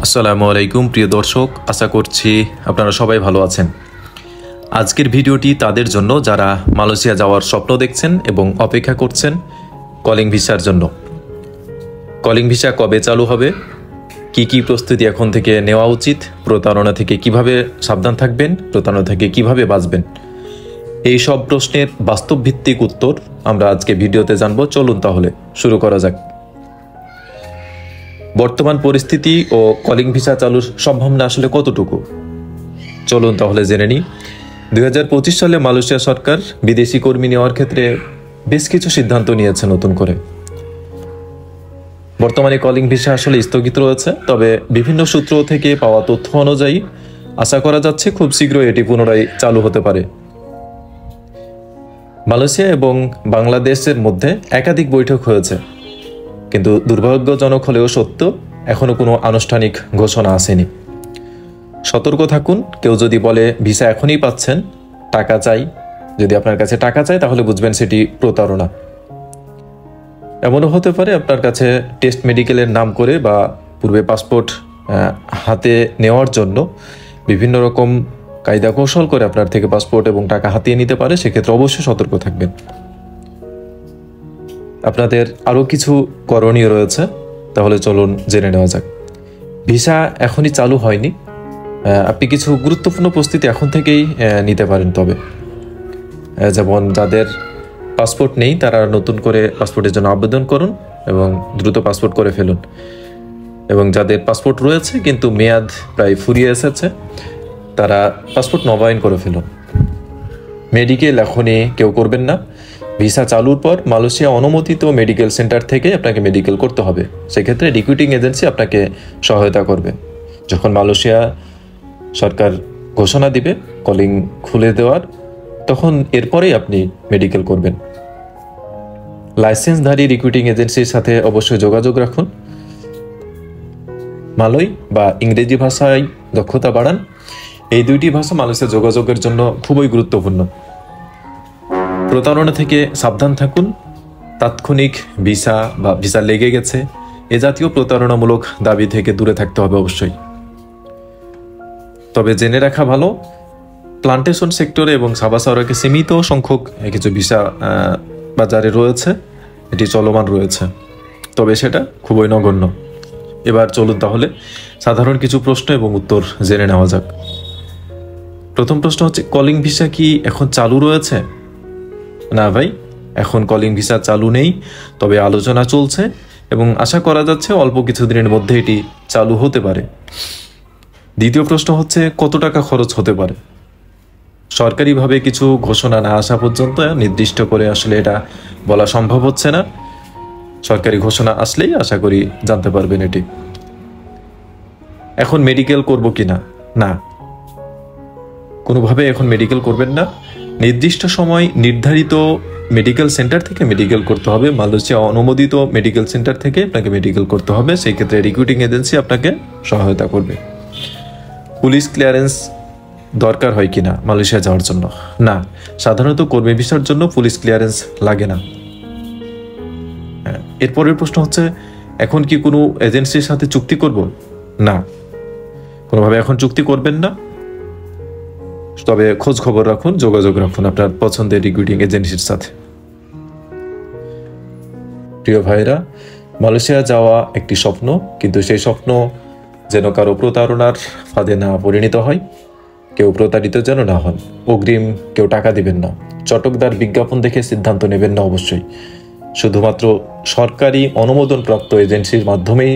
আসসালামু আলাইকুম প্রিয় দর্শক, আশা করছি আপনারা সবাই ভালো আছেন। আজকের ভিডিওটি তাদের জন্য যারা মালয়েশিয়া যাওয়ার স্বপ্ন দেখছেন এবং অপেক্ষা করছেন কলিং ভিসার জন্য। কলিং ভিসা কবে চালু হবে, কি প্রস্তুতি এখন থেকে নেওয়া উচিত, প্রতারণা থেকে কিভাবে সাবধান থাকবেন, প্রতারণা থেকে কিভাবে বাঁচবেন, এই সব প্রশ্নের বাস্তব ভিত্তিক উত্তর আমরা আজকে ভিডিওতে জানবো। চলুন তাহলে শুরু করা যাক। বর্তমান পরিস্থিতি ও কলিং ভিসা চালুর সম্ভাবনা আসলে কতটুকু, চলুন তাহলে জেনে নিই। 2025 সালে মালয়েশিয়া সরকার বিদেশি কর্মী নেওয়ার ক্ষেত্রে বেশ কিছু সিদ্ধান্ত নিয়েছে নতুন করে। বর্তমানে কলিং ভিসা আসলে স্থগিত রয়েছে, তবে বিভিন্ন সূত্র থেকে পাওয়া তথ্য অনুযায়ী আশা করা যাচ্ছে খুব শীঘ্রই এটি পুনরায় চালু হতে পারে। মালয়েশিয়া এবং বাংলাদেশের মধ্যে একাধিক বৈঠক হয়েছে, কিন্তু দুর্ভাগ্যজনক হলেও সত্য, এখনো কোনো আনুষ্ঠানিক ঘোষণা আসেনি। সতর্ক থাকুন, কেউ যদি বলে ভিসা এখনই পাচ্ছেন, টাকা চাই, যদি আপনার কাছে টাকা চাই তাহলে বুঝবেন সেটি প্রতারণা। এমনও হতে পারে আপনার কাছে টেস্ট মেডিকেলের নাম করে বা পূর্বে পাসপোর্ট হাতে নেওয়ার জন্য বিভিন্ন রকম কায়দা কৌশল করে আপনার থেকে পাসপোর্ট এবং টাকা হাতিয়ে নিতে পারে। সেক্ষেত্রে অবশ্যই সতর্ক থাকবেন। আপনাদের আরও কিছু করণীয় রয়েছে, তাহলে চলুন জেনে নেওয়া যাক। ভিসা এখনই চালু হয়নি, আপনি কিছু গুরুত্বপূর্ণ প্রস্তুতি এখন থেকেই নিতে পারেন। তবে যেমন যাদের পাসপোর্ট নেই তারা নতুন করে পাসপোর্টের জন্য আবেদন করুন এবং দ্রুত পাসপোর্ট করে ফেলুন। এবং যাদের পাসপোর্ট রয়েছে কিন্তু মেয়াদ প্রায় ফুরিয়ে এসেছে, তারা পাসপোর্ট নবায়ন করে ফেলুন। মেডিকেল এখনই কেউ করবেন না। ভিসা চালুর পর মালয়েশিয়া অনুমোদিত মেডিকেল সেন্টার থেকে আপনাকে মেডিকেল করতে হবে। সেক্ষেত্রে রিক্রুটিং এজেন্সি আপনাকে সহায়তা করবে। যখন মালয়েশিয়া সরকার ঘোষণা দিবে কলিং খুলে দেওয়ার, তখন এরপরেই আপনি মেডিকেল করবেন। লাইসেন্সধারী রিক্রুটিং এজেন্সির সাথে অবশ্যই যোগাযোগ রাখুন। মালয় বা ইংরেজি ভাষায় দক্ষতা বাড়ান। এই দুইটি ভাষা মালয়েশিয়া যোগাযোগের জন্য খুবই গুরুত্বপূর্ণ। প্রতারণা থেকে সাবধান থাকুন। তাৎক্ষণিক ভিসা বা ভিসা লেগে গেছে এ জাতীয় প্রতারণামূলক দাবি থেকে দূরে থাকতে হবে অবশ্যই। তবে জেনে রাখা ভালো, প্লান্টেশন সেক্টরে এবং সাবা সাওরাকে সীমিত সংখ্যক কিছু ভিসা বাজারে রয়েছে, এটি চলমান রয়েছে, তবে সেটা খুবই নগণ্য। এবার চলুন তাহলে সাধারণ কিছু প্রশ্ন এবং উত্তর জেনে নেওয়া যাক। প্রথম প্রশ্ন হচ্ছে, কলিং ভিসা কি এখন চালু রয়েছে? না ভাই, এখন কলিং ভিসা চালু নেই, তবে আলোচনা চলছে এবং আশা করা যাচ্ছে অল্প কিছুদিনের মধ্যে এটি চালু হতে পারে। দ্বিতীয় প্রশ্ন হচ্ছে, কত টাকা খরচ হতে পারে? সরকারিভাবে কিছু ঘোষণা না আসা পর্যন্ত নির্দিষ্ট করে আসলে এটা বলা সম্ভব হচ্ছে না। সরকারি ঘোষণা আসলেই আশা করি জানতে পারবেন এটি। এখন মেডিকেল করব কিনা? না, কোনোভাবে এখন মেডিকেল করবেন না। নির্দিষ্ট সময় নির্ধারিত মেডিকেল সেন্টার থেকে মেডিকেল করতে হবে। মালয়েশিয়া অনুমোদিত মেডিকেল সেন্টার থেকে আপনাকে মেডিকেল করতে হবে। সেই ক্ষেত্রে রিক্রুটিং এজেন্সি আপনাকে সহায়তা করবে। পুলিশ ক্লিয়ারেন্স দরকার হয় কিনা মালয়েশিয়া যাওয়ার জন্য? না, সাধারণত কর্মী ভিসার জন্য পুলিশ ক্লিয়ারেন্স লাগে না। এরপরের প্রশ্ন হচ্ছে, এখন কি কোনো এজেন্সির সাথে চুক্তি করব? না, কোনোভাবে এখন চুক্তি করবেন না, তবে খোঁজ খবর রাখুন, যোগাযোগ রাখুন আপনার পছন্দের রিক্রুটিং এজেন্সির সাথে। প্রিয় ভাইরা, মালয়েশিয়া যাওয়া একটি স্বপ্ন, কিন্তু সেই স্বপ্ন যেন কারো প্রতারণার ফাঁদে না পরিণত হয়, কেউ প্রতারিত যেন না হন। অগ্রিম কেউ টাকা দিবেন না, চটকদার বিজ্ঞাপন দেখে সিদ্ধান্ত নেবেন না। অবশ্যই শুধুমাত্র সরকারি অনুমোদনপ্রাপ্ত এজেন্সির মাধ্যমেই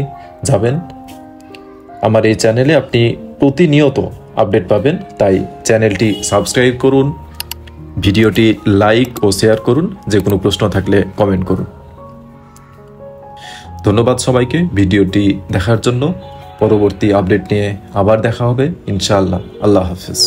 যাবেন। আমার এই চ্যানেলে আপনি প্রতিনিয়ত আপডেট পাবেন, তাই চ্যানেলটি সাবস্ক্রাইব করুন, ভিডিওটি লাইক ও শেয়ার করুন, যে কোনো প্রশ্ন থাকলে কমেন্ট করুন। ধন্যবাদ সবাইকে ভিডিওটি দেখার জন্য। পরবর্তী আপডেট নিয়ে আবার দেখা হবে ইনশাআল্লাহ। আল্লাহ হাফেজ।